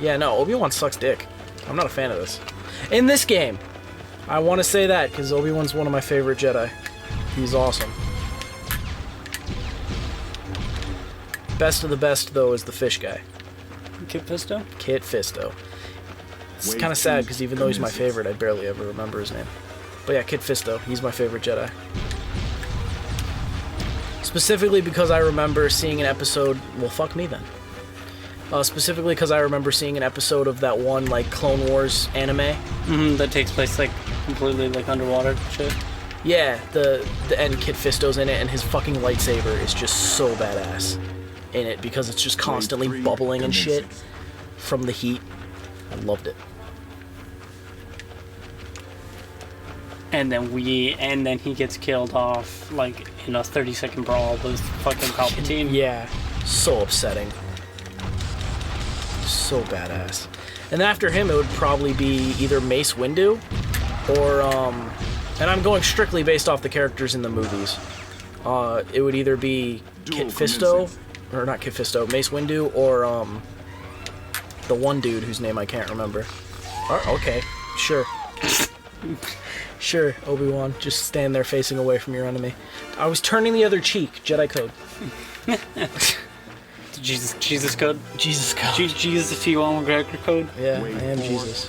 Yeah, no, Obi-Wan sucks dick. I'm not a fan of this. In this game, I want to say that, because Obi-Wan's one of my favorite Jedi. He's awesome. Best of the best, though, is the fish guy. Kit Fisto? Kit Fisto. It's kind of sad, because even though he's my favorite, I barely ever remember his name. But yeah, Kit Fisto, he's my favorite Jedi. Specifically because I remember seeing an episode... Well, fuck me, then. Specifically because I remember seeing an episode of that one, like, Clone Wars anime. Mm-hmm, that takes place, like, completely, like, underwater shit. Yeah, the end Kit Fisto's in it, and his fucking lightsaber is just so badass in it, because it's just constantly bubbling and shit from the heat. I loved it. And then he gets killed off, like, in a 30-second brawl with fucking Palpatine. Yeah, so upsetting. So badass. And then after him, it would probably be either Mace Windu, or, and I'm going strictly based off the characters in the movies. It would either be Kit Fisto, or not Kit Fisto, Mace Windu, or, the one dude whose name I can't remember. Okay, sure. Sure, Obi-Wan, just stand there facing away from your enemy. I was turning the other cheek, Jedi code. Jesus code? Jesus code. Jesus T1 McGregor code? Yeah, I am Jesus.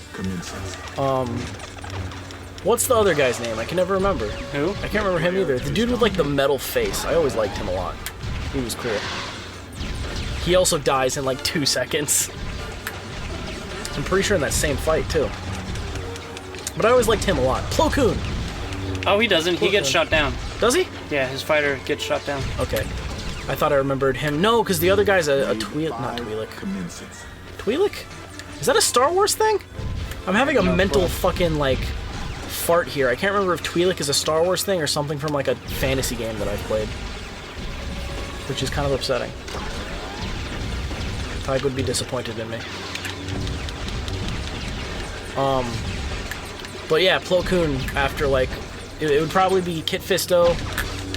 What's the other guy's name? I can never remember. Who? I can't remember him either. The dude with, like, the metal face. I always liked him a lot. He was cool. He also dies in, like, 2 seconds. I'm pretty sure in that same fight, too. But I always liked him a lot. Plo Koon! Oh, he doesn't. He gets shot down. Does he? Yeah, his fighter gets shot down. Okay. I thought I remembered him. No, because the other guy's a Twi'lek. Not Twi'lek. Twi'lek? Is that a Star Wars thing? I'm having a mental fucking, like, fart here. I can't remember if Twi'lek is a Star Wars thing or something from, like, a fantasy game that I've played. Which is kind of upsetting. Tyg would be disappointed in me. But yeah, Plo Koon, after, like, it would probably be Kit Fisto,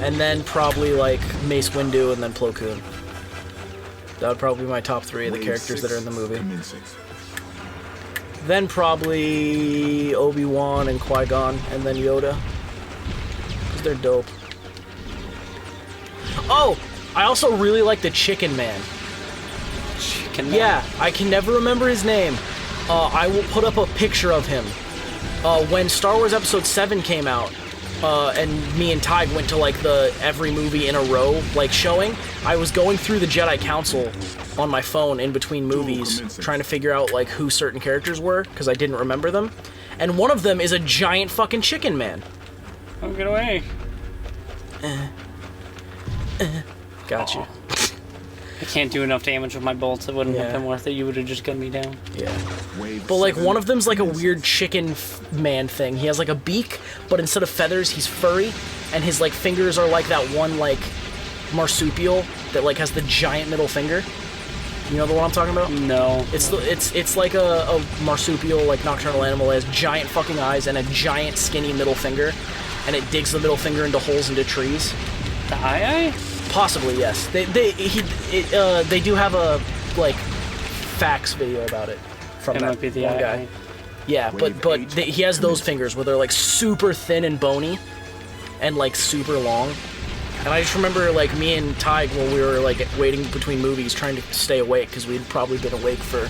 and then probably, like, Mace Windu, and then Plo Koon. That would probably be my top 3 of the characters that are in the movie. Then probably Obi-Wan and Qui-Gon, and then Yoda. Because they're dope. Oh! I also really like the Chicken Man. Chicken Man? Yeah, I can never remember his name. I will put up a picture of him. When Star Wars Episode 7 came out, and me and Tyg went to, like, the every movie in a row, like, showing, I was going through the Jedi Council on my phone in between movies, trying to figure out, like, who certain characters were, because I didn't remember them. And one of them is a giant fucking chicken man. Oh, get away. Got you. I can't do enough damage with my bolts. It wouldn't have been worth it. You would have just gunned me down. Yeah. But, like, one of them's, like, a weird chicken man thing. He has, like, a beak, but instead of feathers, he's furry, and his, like, fingers are like that one, like, marsupial that, like, has the giant middle finger. You know the one I'm talking about? No. It's like a marsupial, like, nocturnal animal that has giant fucking eyes and a giant skinny middle finger, and it digs the middle finger into holes into trees. The eye? Possibly, yes. They do have a, like, facts video about it from It that might be the one guy. Yeah, but he has those fingers where they're, like, super thin and bony and, like, super long. And I just remember, like, me and Tyg, when we were, like, waiting between movies, trying to stay awake, because we'd probably been awake for...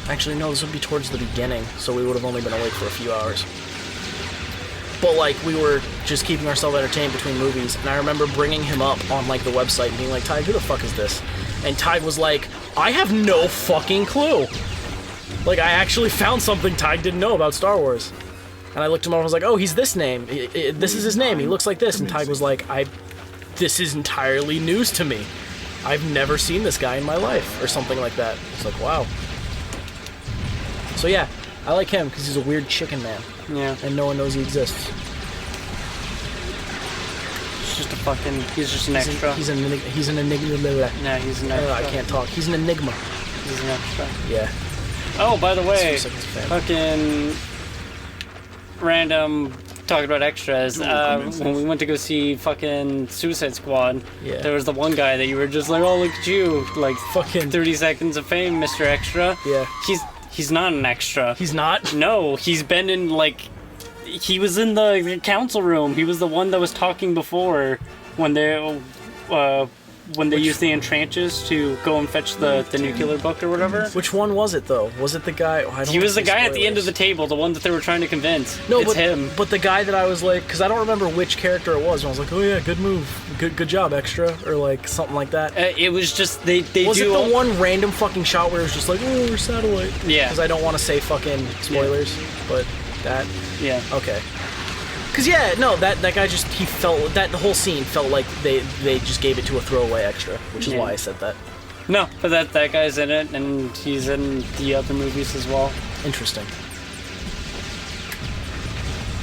Actually, no, this would be towards the beginning, so we would have only been awake for a few hours. But, like, we were just keeping ourselves entertained between movies, and I remember bringing him up on, like, the website and being like, Tyg, who the fuck is this? And Tyg was like, I have no fucking clue. Like, I actually found something Tyg didn't know about Star Wars. And I looked him up and was like, oh, he's this name. This is his name. He looks like this. And Tyg was like, this is entirely news to me. I've never seen this guy in my life. Or something like that. It's like, wow. So yeah, I like him because he's a weird chicken man. Yeah. And no one knows he exists. He's just an extra. He's an enigma. No, he's an extra. I can't talk. He's an enigma. He's an extra. Yeah. Oh, by the way, Like fucking random talking about extras, when we went to go see fucking Suicide Squad, Yeah. there was the one guy that you were just like, oh, look at you, like Fucking 30 seconds of fame, Mr. Extra. Yeah. He's not an extra. He's not? No, he's been in, like, he was in the council room. He was the one that was talking before when they used the entrances to go and fetch the nuclear book or whatever. Which one was it, though? Was it the guy... Oh, I don't He was the wanna say guy at the end of spoilers. the table, the one that they were trying to convince. No, it's but, him. But the guy that I was like... Because I don't remember which character it was. And I was like, oh yeah, good move. Good job, Extra. Or like, something like that. It was just, they Was do... it the one random fucking shot where it was just like, oh, we're satellite? Yeah. Because I don't want to say fucking spoilers, but that... Yeah. Okay. Because, yeah, no, that guy just, he felt... That whole scene felt like they just gave it to a throwaway Extra, which is why I said that. No, but that guy's in it, and he's in the other movies as well. Interesting.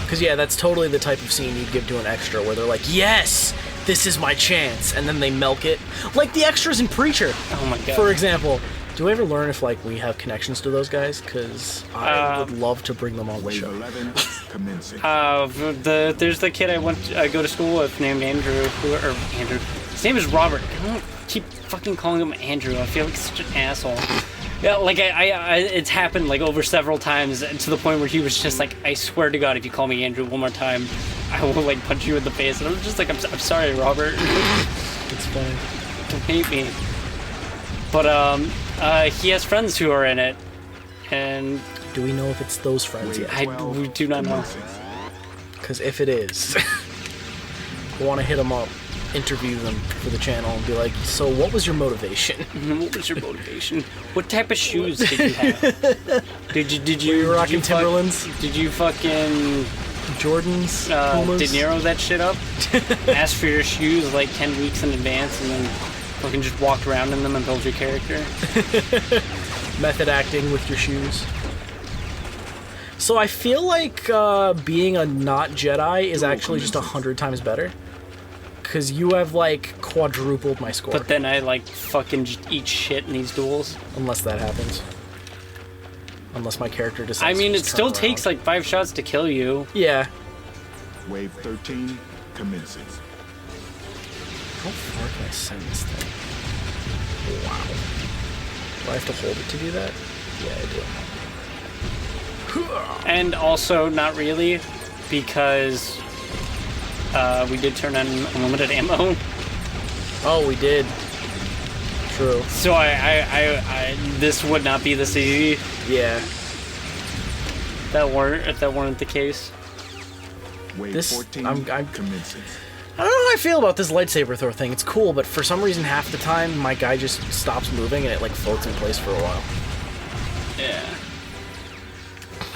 Because, yeah, that's totally the type of scene you'd give to an Extra, where they're like, yes, this is my chance, and then they milk it. Like the extras in Preacher, Oh my god. for example. Do we ever learn if, like, we have connections to those guys? Because I would love to bring them on the Wave show. 11 commencing. There's the kid I go to school with named Andrew, or Andrew. His name is Robert. I don't keep fucking calling him Andrew. I feel like such an asshole. Yeah, like I it's happened like over several times to the point where he was just like, I swear to God, if you call me Andrew one more time, I will like punch you in the face. And I'm just like, I'm sorry, Robert. It's funny. Don't hate me. But he has friends who are in it, and Do we know if it's those friends yet? we do not know. Because if it is, I want to hit them up, interview them for the channel, and be like, so what was your motivation? What was your motivation? What type of shoes did you have? Did you Were you rocking Timberlands? Did you fucking Jordans? Pumas? De Niro that shit up? Ask for your shoes like 10 weeks in advance, and then fucking just walk around in them and build your character. Method acting with your shoes. So I feel like being a not Jedi is actually just 100 times better. Because you have, like, quadrupled my score. But then I like fucking just eat shit in these duels. Unless that happens. Unless my character decides I mean, to it just still turn takes around. like 5 shots to kill you. Yeah. Wave 13 commences. How far can I send this thing? Wow. Do I have to hold it to do that? Yeah, I do. And also, not really, because we did turn on unlimited ammo. Oh, we did. True. So I this would not be this easy Yeah. if that weren't the case. Wave This- 14 I'm- commences. I don't know how I feel about this lightsaber throw thing. It's cool, but for some reason, half the time, my guy just stops moving and it, like, floats in place for a while. Yeah.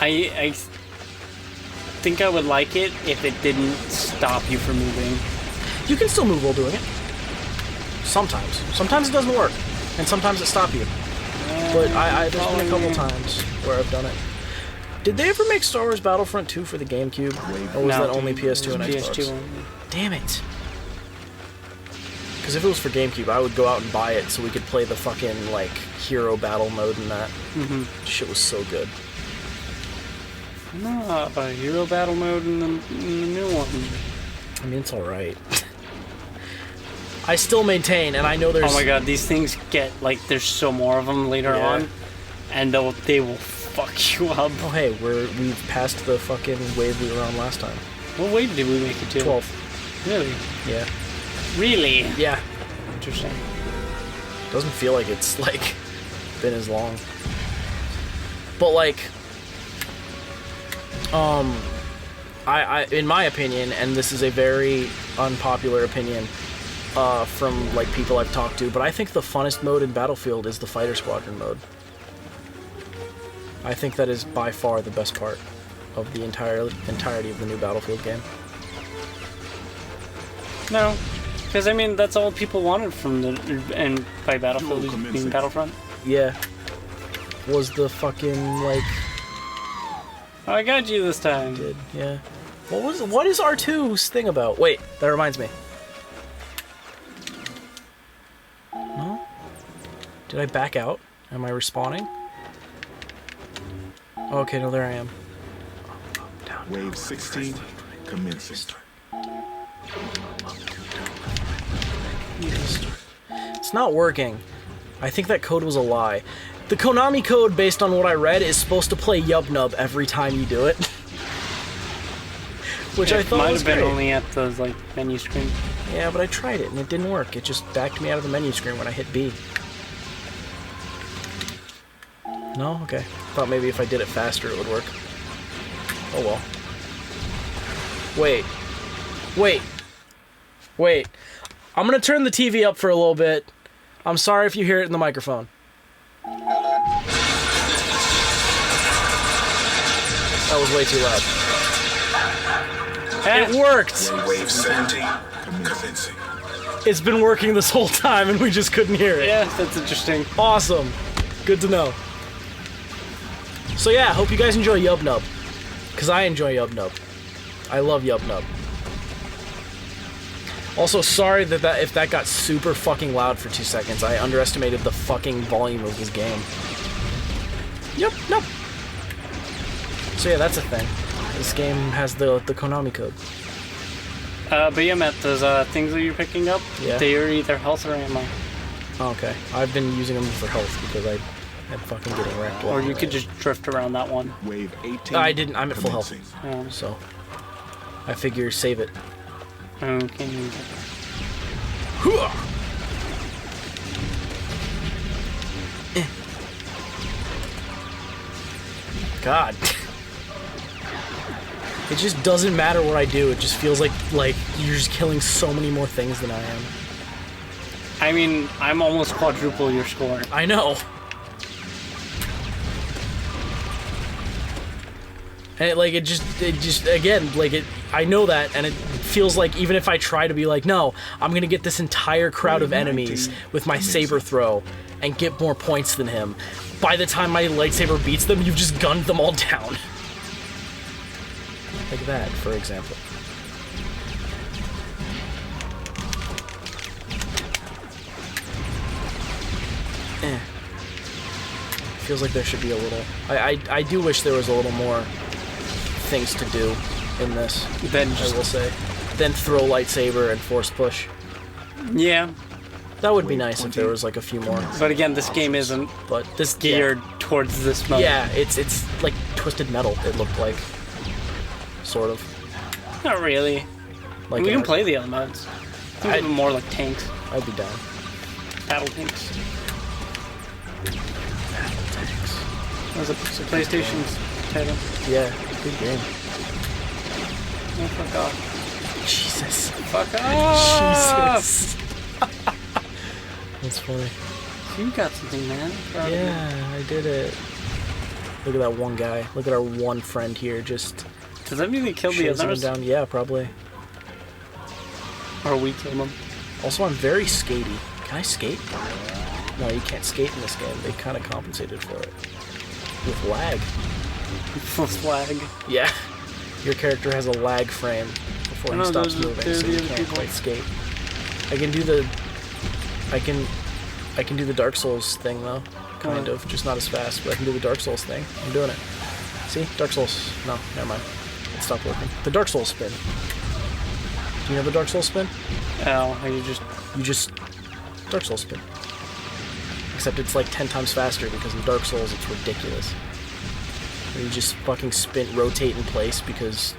I think I would like it if it didn't stop you from moving. You can still move while doing it. Sometimes. Sometimes it doesn't work, and sometimes it stops you. But there's been a couple times where I've done it. Did they ever make Star Wars Battlefront 2 for the GameCube? Or was No. that only PS2 and Xbox? PS2 only. Damn it. Because if it was for GameCube, I would go out and buy it so we could play the fucking, like, hero battle mode in that. Shit was so good. No, a hero battle mode in the new one. I mean, it's alright. I still maintain, and I know there's... Oh my god, these things get, like, there's so more of them later Yeah. on, and they will fuck you up. Oh hey, we've passed the fucking wave we were on last time. What wave did we make it to? 12. Really? Yeah. Really? Yeah. Interesting. Doesn't feel like it's, like, been as long. But, like... I in my opinion, and this is a very unpopular opinion from, like, people I've talked to, but I think the funnest mode in Battlefield is the Fighter Squadron mode. I think that is by far the best part of the entirety of the new Battlefield game. No, because I mean that's all people wanted from and by Battlefield being Battlefront. Yeah. Was the fucking, like... Oh, I got you this time. Did, yeah. What is R2's thing about? Wait, that reminds me. No? Did I back out? Am I respawning? Okay, no, there I am. Up, down, Wave down, 16 commencing. It's not working. I think that code was a lie. The Konami code, based on what I read, is supposed to play Yub Nub every time you do it. Which I thought was great. Might have been only at the like menu screen. Yeah, but I tried it and it didn't work. It just backed me out of the menu screen when I hit B. No? Okay. Thought maybe if I did it faster it would work. Oh well. Wait. Wait. Wait. I'm gonna turn the TV up for a little bit. I'm sorry if you hear it in the microphone. That was way too loud. It worked! Wave 17 commencing. It's been working this whole time and we just couldn't hear it. Yeah, that's interesting. Awesome. Good to know. So yeah, hope you guys enjoy Yub Nub. Because I enjoy Yub Nub. I love Yub Nub. Also, sorry that if that got super fucking loud for 2 seconds. I underestimated the fucking volume of this game. Yep, nope. So yeah, that's a thing. This game has the Konami code. But yeah, Matt, those things that you're picking up, Yeah. they are either health or ammo. Oh, okay. I've been using them for health because I'm fucking getting wrecked. Or you could just drift around that one. Wave 18. I didn't. I'm at full health. commencing. So I figure save it. Okay. God. It just doesn't matter what I do. It just feels like you're just killing so many more things than I am. I mean, I'm almost quadruple your score. I know. And it just again, I know that, and it feels like even if I try to be like, no, I'm gonna get this entire crowd of enemies with my saber throw and get more points than him. By the time my lightsaber beats them, you've just gunned them all down. Like that, for example. Feels like there should be a little... I do wish there was a little more things to do in this, Then I will say. Then throw lightsaber and force push. Yeah, That would be nice if there was like a few more. but again, this game isn't But this geared towards this mode. Yeah, it's like Twisted Metal, it looked like. Sort of. Not really. Like We in can a- play the other modes. I think of them more like tanks. I'd be down. Battle tanks. Battle tanks. That was a PlayStation's title. Yeah, good game. Oh, fuck off. Jesus. Fuck off! Jesus. That's funny. You got something, man. Proud of you. Yeah, I did it. Look at that one guy. Look at our one friend here just Does that mean we killed the chasing him others? down. Yeah, probably. Or we killed them? Also, I'm very skatey. Can I skate? No, you can't skate in this game. They kind of compensated for it. With lag. Full flag. Yeah. Your character has a lag frame before I he know, stops those are- moving, they're so the you other can't people. quite skate. I can do the... I can do the Dark Souls thing, though. Kind of. Just not as fast, but I can do the Dark Souls thing. I'm doing it. See? Dark Souls. No, never mind. It stopped working. The Dark Souls spin. Do you know the Dark Souls spin? Oh, You just... Dark Souls spin. Except it's like 10 times faster because in Dark Souls it's ridiculous. Where you just fucking spin, rotate in place because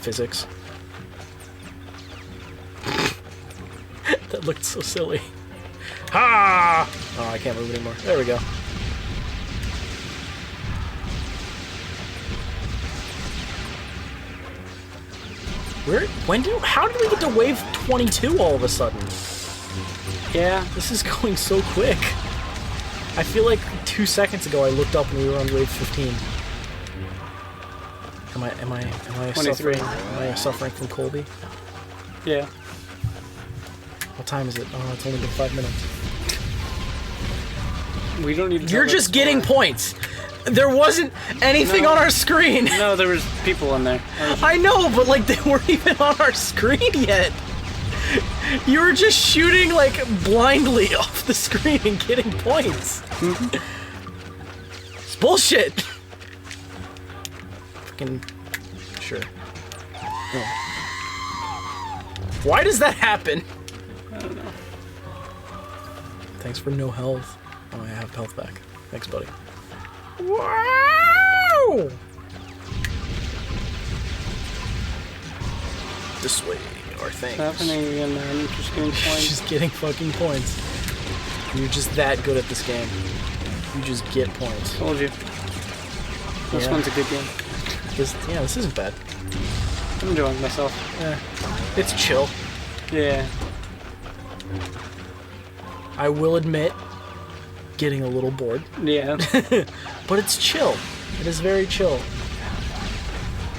physics. That looked so silly. Ha! Oh, I can't move anymore. There we go. How did we get to wave 22 all of a sudden? yeah. This is going so quick. I feel like 2 seconds ago I looked up and we were on wave 15. Am I 23. suffering from Colby? Yeah. What time is it? Oh, it's only been 5 minutes. We don't need to. You're just getting points. There wasn't anything No. on our screen. No, there was people in there. I know, but like they weren't even on our screen yet. You were just shooting like blindly off the screen and getting points. It's bullshit. Fucking sure. Oh. Why does that happen? I don't know. Thanks for no health. Oh, I have health back. Thanks, buddy. Wow! This way are things. What's happening again, man? I'm just getting points. Just getting fucking points. You're just that good at this game. You just get points. Told you. This one's a good game. This isn't bad. I'm enjoying myself. It's chill. Yeah. I will admit, getting a little bored. Yeah. But it's chill. It is very chill.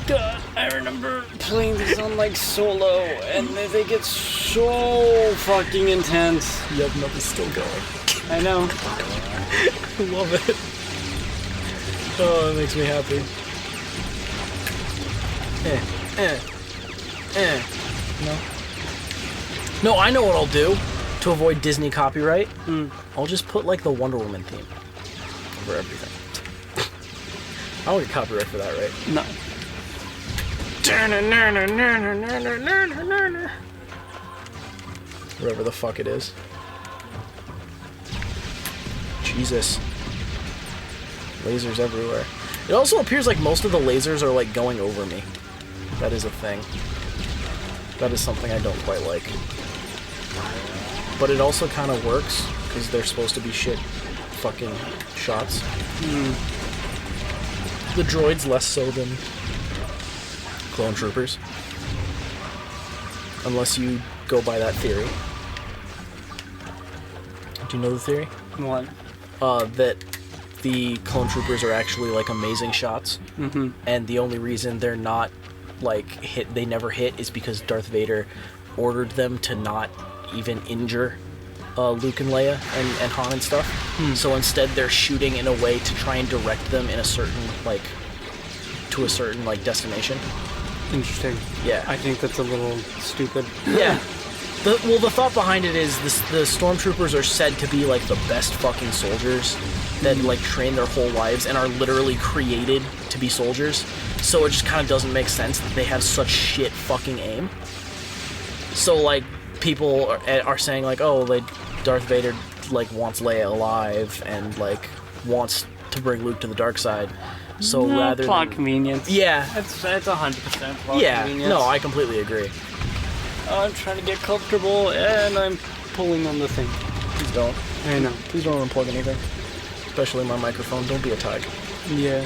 God, I remember playing these on like solo, and they get so fucking intense. Yep, nothing's still going. I know. I love it. Oh, it makes me happy. No. No, I know what I'll do to avoid Disney copyright. I'll just put like the Wonder Woman theme over everything. I don't get copyright for that, right? No. Whatever the fuck it is. Jesus. Lasers everywhere. It also appears like most of the lasers are like going over me. That is a thing. That is something I don't quite like. But it also kind of works, because they're supposed to be shit fucking shots. The droids less so than clone troopers. Unless you go by that theory. Do you know the theory? What? That the clone troopers are actually like amazing shots. And the only reason they're not like they never hit is because Darth Vader ordered them to not even injure Luke and Leia and Han and stuff. So instead they're shooting in a way to try and direct them in a certain to a certain destination. Interesting. Yeah. I think that's a little stupid. Yeah. The thought behind it is the stormtroopers are said to be like the best fucking soldiers that train their whole lives and are literally created to be soldiers. So it just kind of doesn't make sense that they have such shit fucking aim. So people are saying oh, Darth Vader wants Leia alive and wants to bring Luke to the dark side. So rather plot than, convenience. Yeah. That's 100% plot convenience. No, I completely agree. I'm trying to get comfortable and I'm pulling on the thing. Please don't. I know. Please don't unplug anything. Especially my microphone. Don't be a tyke. Yeah.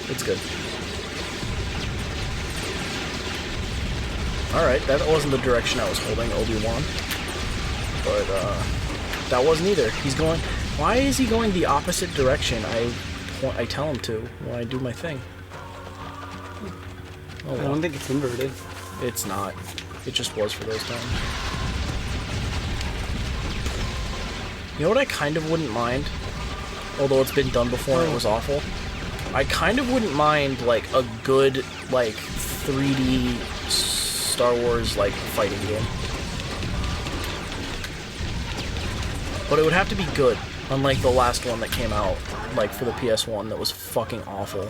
It's good. Alright, that wasn't the direction I was holding, Obi-Wan. But, that wasn't either. He's going... Why is he going the opposite direction I tell him to when I do my thing? Oh, well. I don't think it's inverted. It's not. It just was for those times. You know what I kind of wouldn't mind? Although it's been done before and it was awful. I kind of wouldn't mind, a good, 3D Star Wars, fighting game. But it would have to be good, unlike the last one that came out, for the PS1 that was fucking awful.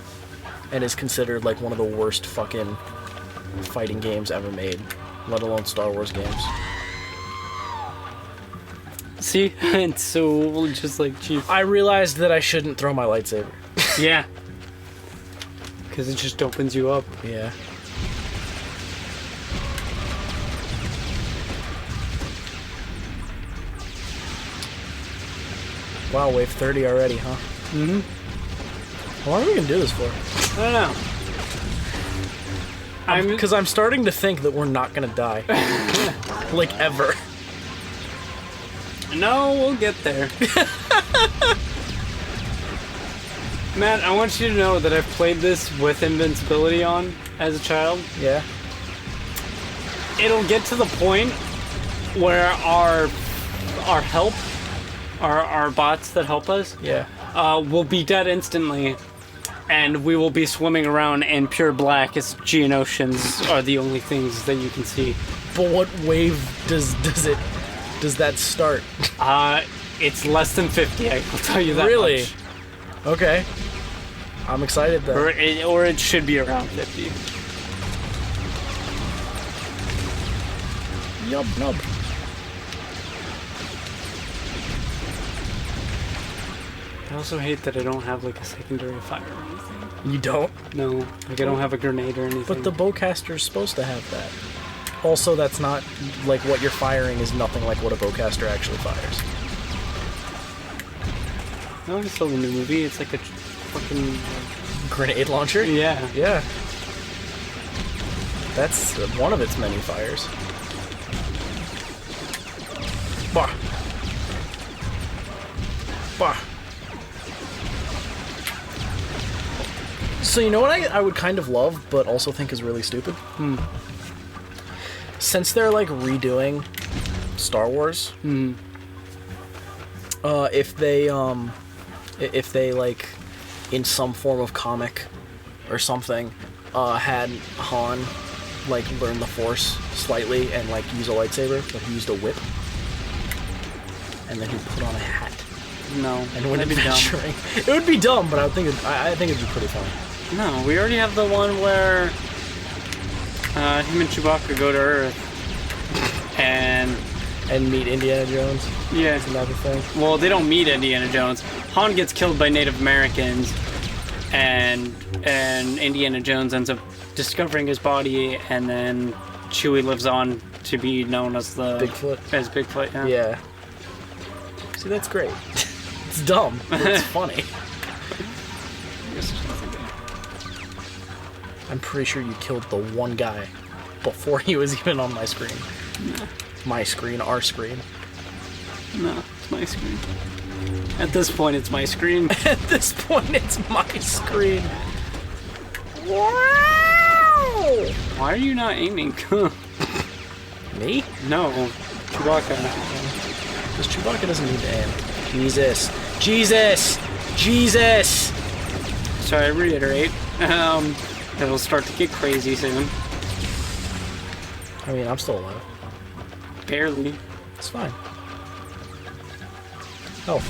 And is considered, one of the worst fucking fighting games ever made, let alone Star Wars games. See? It's so just cheap. I realized that I shouldn't throw my lightsaber. Yeah. Because it just opens you up. Yeah. Wow, wave 30 already, huh? Mm-hmm. How long are we gonna do this for? I don't know. Because I'm starting to think that we're not gonna die. Ever. No, we'll get there. Matt, I want you to know that I've played this with invincibility on as a child. Yeah. It'll get to the point where our help, our bots that help us, will be dead instantly, and we will be swimming around in pure black as Geonosians are the only things that you can see. But what wave does that start? It's less than 50, I will tell you that Really? much. Okay. I'm excited then. Or it should be around 50. Yub nub. I also hate that I don't have like a secondary fire or anything. You don't? No, like I don't have a grenade or anything. But the bowcaster's supposed to have that. Also, that's not, like, what you're firing is nothing like what a bowcaster actually fires. No, it's still a new movie. It's like a fucking... Grenade launcher? Yeah. Yeah. That's one of its many fires. Bah. Bah. So you know what I would kind of love, but also think is really stupid? Since they're, like, redoing Star Wars, if they, like, in some form of comic or something, had Han, like, learn the Force slightly and, like, use a lightsaber, but he used a whip, and then he put on a hat. No, And went that'd be dumb. adventuring. It would be dumb, but I think it'd be pretty funny. No, we already have the one where him and Chewbacca go to Earth and meet Indiana Jones. yeah. That's another thing. Well, they don't meet Indiana Jones. Han gets killed by Native Americans, and Indiana Jones ends up discovering his body, and then Chewie lives on to be known as the Bigfoot. As Bigfoot, yeah. Yeah. See, that's great. It's dumb, but it's funny. I'm pretty sure you killed the one guy before he was even on my screen. No, My screen, our screen. no, it's my screen. At this point, it's my screen. At this point, it's my screen. Wow! Why are you not aiming? Me? No, Chewbacca. Because Chewbacca doesn't need to aim. Jesus. Jesus! Jesus! So I reiterate, it'll start to get crazy soon. I mean, I'm still alive. Barely. It's fine. Health.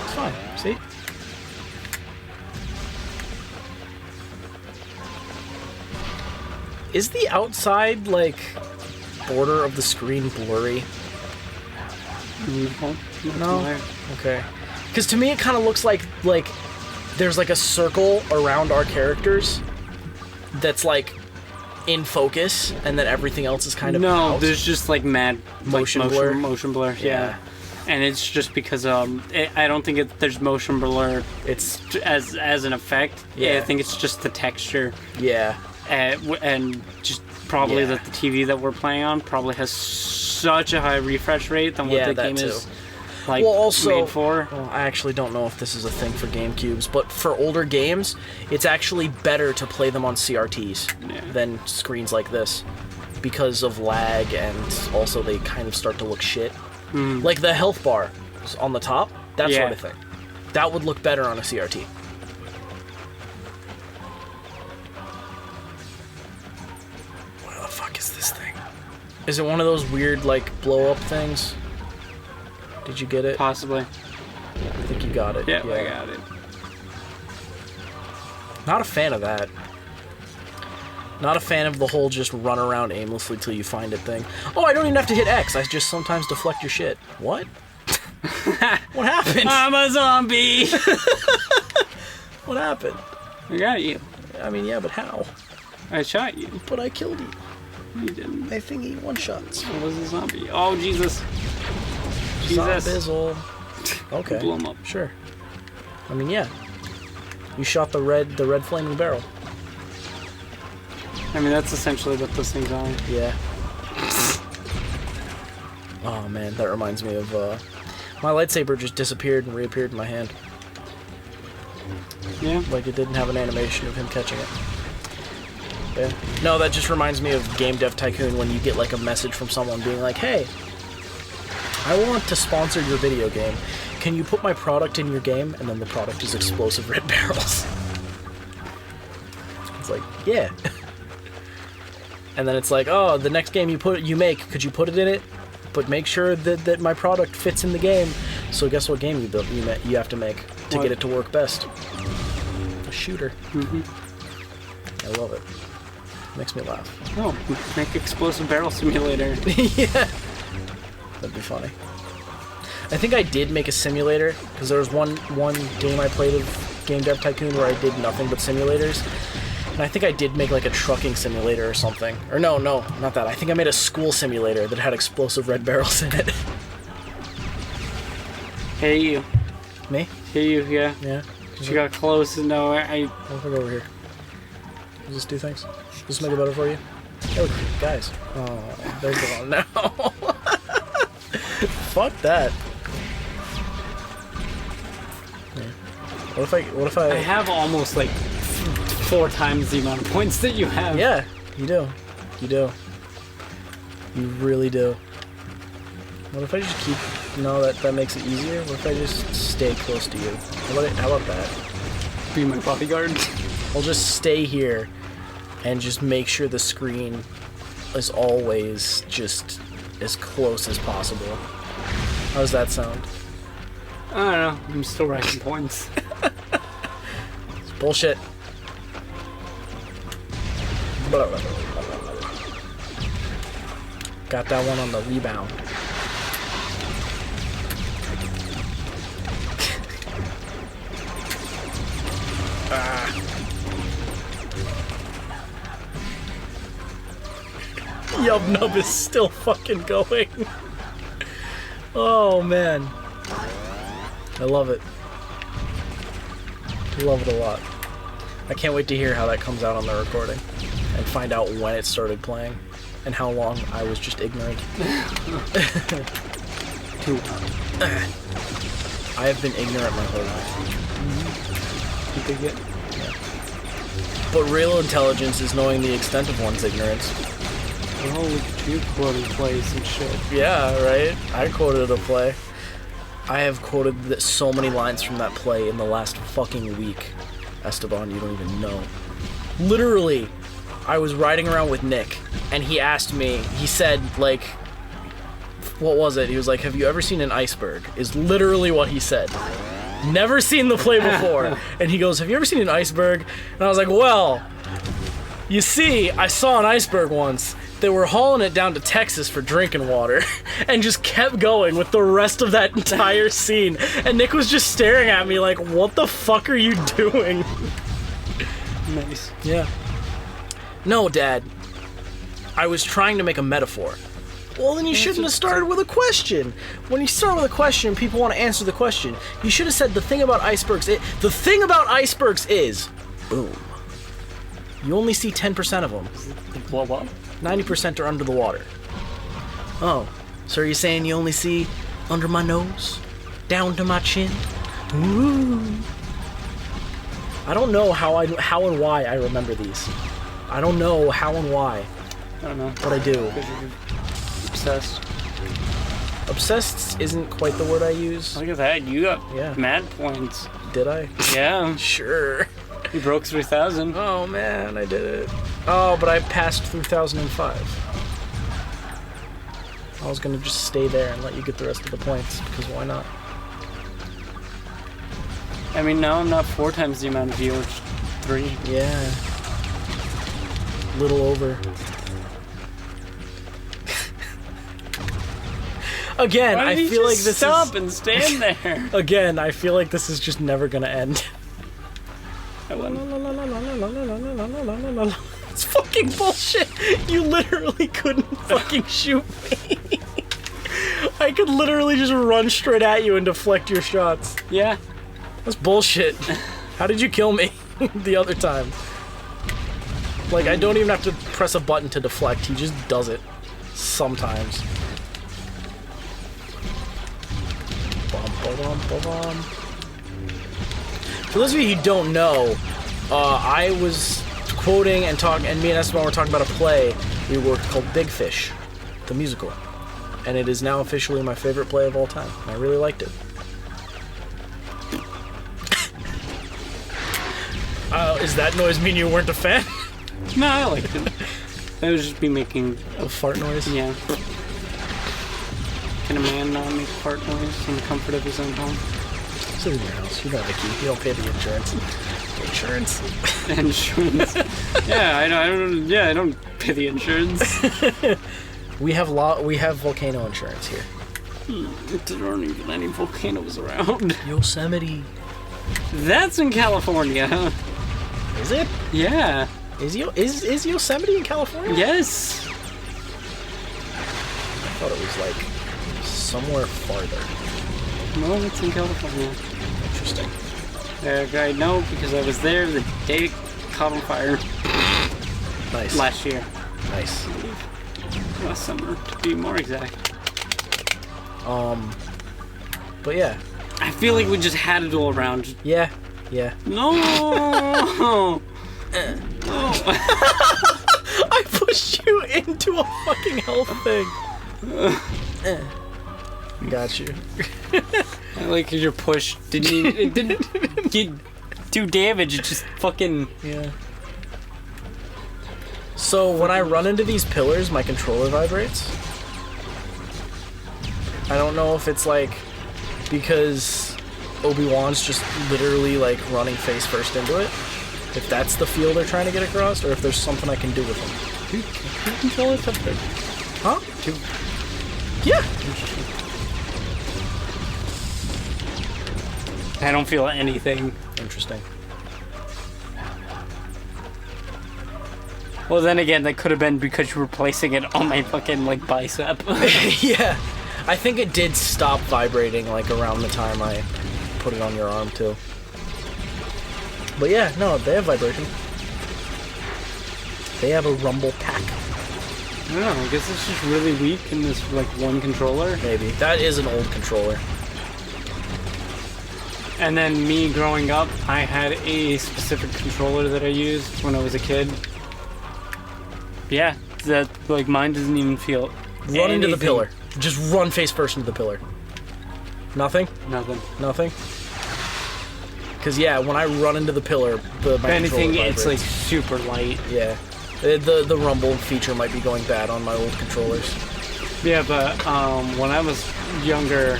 It's fine. See? Is the outside, like, border of the screen blurry? No? Okay. Because to me it kind of looks like there's like a circle around our characters that's like in focus, and then everything else is kind of out. There's just like mad Motion blur? Motion blur, yeah. And it's just because I don't think there's motion blur. It's as an effect. Yeah. I think it's just the texture. Yeah. And just probably that the TV that we're playing on probably has such a high refresh rate than what the that game too. is like Well, also, made for. well, I actually don't know if this is a thing for GameCubes, but for older games, it's actually better to play them on CRTs than screens like this because of lag, and also they kind of start to look shit. Like the health bar on the top, that sort of thing. That would look better on a CRT. Where the fuck is this thing? Is it one of those weird, like, blow-up things? Did you get it? Possibly. I think you got it. Yeah, I got it. Not a fan of that. Not a fan of the whole just run around aimlessly till you find it thing. Oh, I don't even have to hit X. I just sometimes deflect your shit. What? What happened? I'm a zombie! What happened? I got you. I mean, yeah, but how? I shot you. But I killed you. You didn't. My thingy one-shots. I was a zombie. Oh, Jesus. Jesus. Zombizzle. Okay. Blew him up. Sure. I mean, yeah. You shot the red flaming barrel. I mean, that's essentially what those things are. Yeah. Oh man, that reminds me of my lightsaber just disappeared and reappeared in my hand. Yeah. Like it didn't have an animation of him catching it. Yeah. No, that just reminds me of Game Dev Tycoon when you get like a message from someone being like, "Hey, I want to sponsor your video game. Can you put my product in your game?" And then the product is explosive red barrels. It's like, yeah. And then it's like, oh, the next game you make, could you put it in it? But make sure that my product fits in the game. So guess what game you have to make to get it to work best? A shooter. Mm-hmm. I love it. Makes me laugh. Oh, make explosive barrel simulator. Yeah. That'd be funny. I think I did make a simulator, because there was one game I played of Game Dev Tycoon where I did nothing but simulators. And I think I did make like a trucking simulator or something. Or no, not that. I think I made a school simulator that had explosive red barrels in it. Hey, you. Me? Hey, you, yeah. Yeah. She got close, and no, I'll go over here. Does this do things? Does this make it better for you? Oh, guys. Oh, they're gone now. Fuck that. Yeah. What if I... I have almost, like, 4 times the amount of points that you have. Yeah, you do. You do. You really do. What if I just keep... No, that makes it easier. What if I just stay close to you? How about that? Be my bodyguard. I'll just stay here and just make sure the screen is always just as close as possible. How does that sound? I don't know. I'm still racking points. It's bullshit. Got that one on the rebound. Yub Nub is still fucking going. Oh man. I love it. I love it a lot. I can't wait to hear how that comes out on the recording and find out when it started playing and how long I was just ignorant. Too. I have been ignorant my whole life. You could get... But real intelligence is knowing the extent of one's ignorance. Oh, look at you quoting plays and shit. Yeah, right? I quoted a play. I have quoted so many lines from that play in the last fucking week. Esteban, you don't even know. Literally, I was riding around with Nick, and he asked me, he said, like, what was it? He was like, have you ever seen an iceberg? Is literally what he said. Never seen the play before. And he goes, have you ever seen an iceberg? And I was like, well, you see, I saw an iceberg once. They were hauling it down to Texas for drinking water and just kept going with the rest of that entire scene. And Nick was just staring at me like, what the fuck are you doing? Nice. Yeah. No, Dad. I was trying to make a metaphor. Well, then you shouldn't have started with a question. When you start with a question, people want to answer the question. You should have said the thing about icebergs. The thing about icebergs is, boom. You only see 10% of them. What? 90% are under the water. Oh, so are you saying you only see under my nose? Down to my chin? Ooh. I don't know how and why I remember these. I don't know how and why. I don't know. But I do. Because you're obsessed. Obsessed isn't quite the word I use. Look at that. You got mad points. Did I? Yeah. Sure. You broke 3,000. Oh man, I did it. Oh, but I passed 3005. I was gonna just stay there and let you get the rest of the points, because why not? I mean, now I'm not 4 times the amount of you, it's 3. Yeah. Little over. Again, Why I did you feel like just this stop is... and stand there. Again, I feel like this is just never gonna end. It's fucking bullshit. You literally couldn't fucking shoot me. I could literally just run straight at you and deflect your shots. Yeah. That's bullshit. How did you kill me the other time? Like, I don't even have to press a button to deflect. He just does it. Sometimes. For those of you who don't know, I was quoting and me and Esteban were talking about a play we worked called Big Fish, the musical. And it is now officially my favorite play of all time. I really liked it. Does that noise mean you weren't a fan? No, I liked it. I would just be making A fart noise? Yeah. Can a man not make fart noise in the comfort of his own home? Sit in your house. You don't have a key. You don't pay the insurance. Insurance. Insurance. Yeah, I don't pay the insurance. We have volcano insurance here. There aren't even any volcanoes around. Yosemite. That's in California. Is it? Yeah. Is Yosemite in California? Yes. I thought it was like somewhere farther. No, it's in California. Interesting. I know because I was there the day it caught on fire. Nice. Last year. Nice. Last summer, to be more exact. But yeah. I feel like we just had it all around. Yeah. Yeah. No! No! I pushed you into a fucking health thing. Got you. I like your push it didn't do damage, it just fucking... Yeah. So when I run into these pillars, my controller vibrates. I don't know if it's like because Obi-Wan's just literally like running face first into it. If that's the feel they're trying to get across, or if there's something I can do with them. Two controllers up there. Huh? Two. Yeah. I don't feel anything. Interesting. Well, then again, that could have been because you were placing it on my fucking, like, bicep. Yeah. I think it did stop vibrating, like, around the time I put it on your arm, too. But yeah, no, they have vibration. They have a rumble pack. I don't know, I guess it's just really weak in this, like, one controller. Maybe. That is an old controller. And then me growing up, I had a specific controller that I used when I was a kid. Yeah, that, like, mine doesn't even feel Run into the pillar. Just run face first into the pillar. Nothing? Nothing. Nothing? Because, yeah, when I run into the pillar, my If anything, controller it's, like, vibrates. super light. Yeah. The rumble feature might be going bad on my old controllers. Yeah, but when I was younger,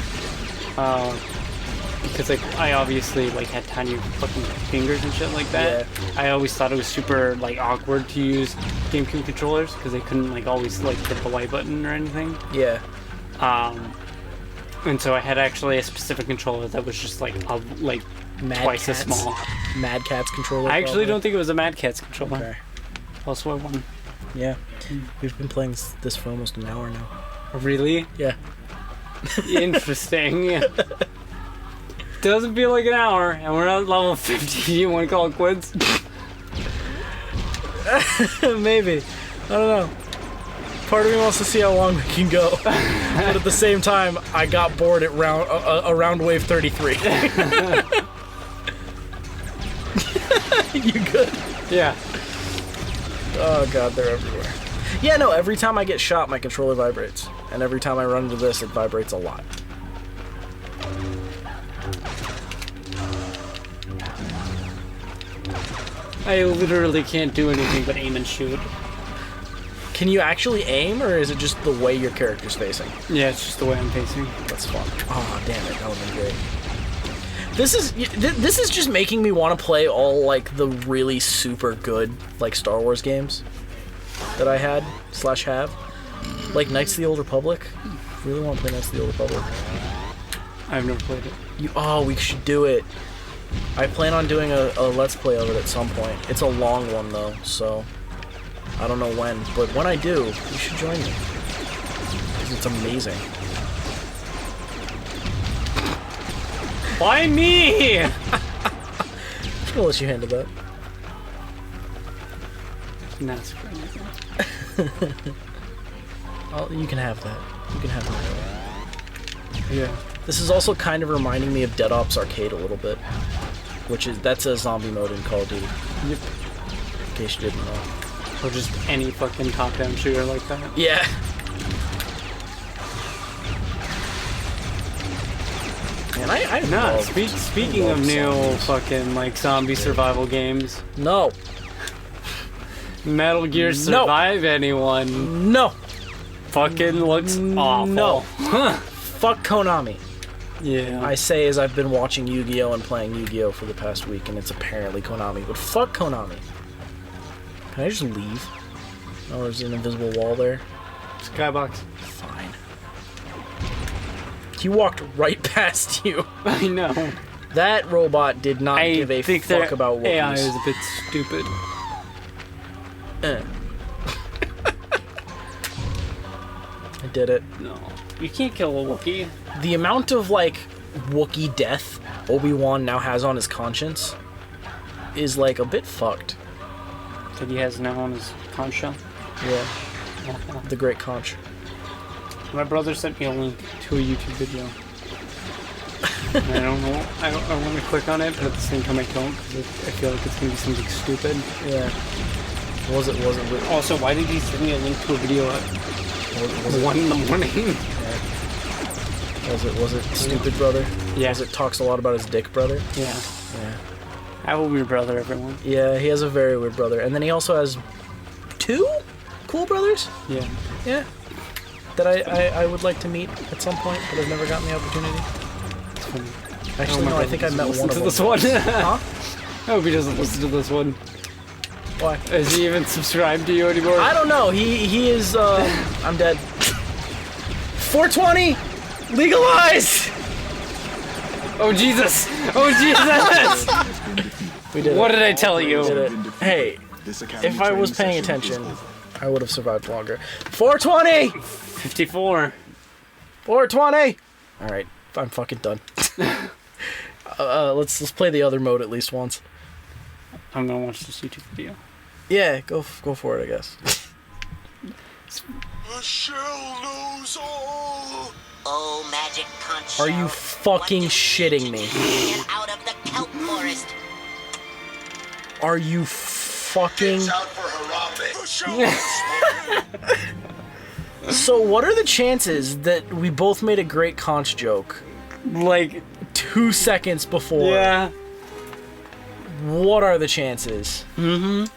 because like I obviously like had tiny fucking fingers and shit like that, Yeah. I always thought it was super like awkward to use GameCube controllers because they couldn't like always like hit the Y button or anything. Yeah. And so I had actually a specific controller that was just like Mad twice as Catz. small. Mad Catz controller. I actually probably. don't think it was a Mad Catz controller. Okay. Also, I won. Yeah. We've been playing this for almost an hour now. Really? Yeah. Interesting. Doesn't feel like an hour, and we're at level 50. You want to call it quits? Maybe. I don't know. Part of me wants to see how long we can go. But at the same time, I got bored at around wave 33. You good? Yeah. Oh god, they're everywhere. Yeah, no, every time I get shot, my controller vibrates. And every time I run into this, it vibrates a lot. I literally can't do anything but aim and shoot. Can you actually aim, or is it just the way your character's facing? Yeah, it's just the way I'm facing. That's fun. Oh, damn it, that would've been great. This is just making me want to play all, like, the really super good, like, Star Wars games that I had, / have. Like, Knights of the Old Republic. I really want to play Knights of the Old Republic. I've never played it. Oh, we should do it. I plan on doing a Let's Play of it at some point. It's a long one, though, so I don't know when. But when I do, you should join me. Because it's amazing. Why me? I'm just gonna let you handle that. That's crazy. Oh, you can have that. You can have that. Yeah. This is also kind of reminding me of Dead Ops Arcade a little bit. That's a zombie mode in Call of Duty. Yep. In case you didn't know. Or just any fucking top-down shooter like that. Yeah. Man, I No, love- speaking I of love new zombies. fucking like zombie survival games, No. Metal Gear Survive anyone No. fucking looks awful. No. Fuck Konami. Yeah. I say as I've been watching Yu-Gi-Oh! And playing Yu-Gi-Oh! For the past week, and it's apparently Konami. But fuck Konami. Can I just leave? Oh, there's an invisible wall there. Skybox. Fine. He walked right past you. I know. That robot did not give a fuck about Wookiees. AI is a bit stupid. I did it. No. You can't kill a Wookiee. The amount of, like, Wookiee death Obi-Wan now has on his conscience is, like, a bit fucked. That he has now on his conch shell. Yeah. The Great Conch. My brother sent me a link to a YouTube video. And I don't know. I want to click on it, but at the same time I don't, because I feel like it's going to be something stupid. Yeah. Wasn't. Also, why did he send me a link to a video at Was it 1 in the morning? Yeah. Was it stupid brother? Yeah. Was it talks a lot about his dick brother? Yeah. Yeah. I have a weird brother, everyone. Yeah, he has a very weird brother. And then he also has 2 cool brothers? Yeah. Yeah. That I would like to meet at some point, but I've never gotten the opportunity. It's funny. Actually, no, I think I met one of them. This one. Huh? I hope he doesn't listen to this one. Why? Is he even subscribed to you anymore? I don't know. He is, I'm dead. 420! Legalize! Oh, Jesus! Oh, Jesus! We did What it. did I tell you? We did it. Hey, if I was paying attention, I would have survived longer. 420! 54. 420! Alright, I'm fucking done. Let's play the other mode at least once. I'm gonna watch this YouTube video. Yeah, go for it, I guess. The shell knows all. Oh, magic conch Are you shell, fucking what do shitting me? Get out of the kelp forest. Are you fucking... It's out for Harambe. The shell is So what are the chances that we both made a great conch joke Like, 2 seconds before? yeah. What are the chances? Mm-hmm.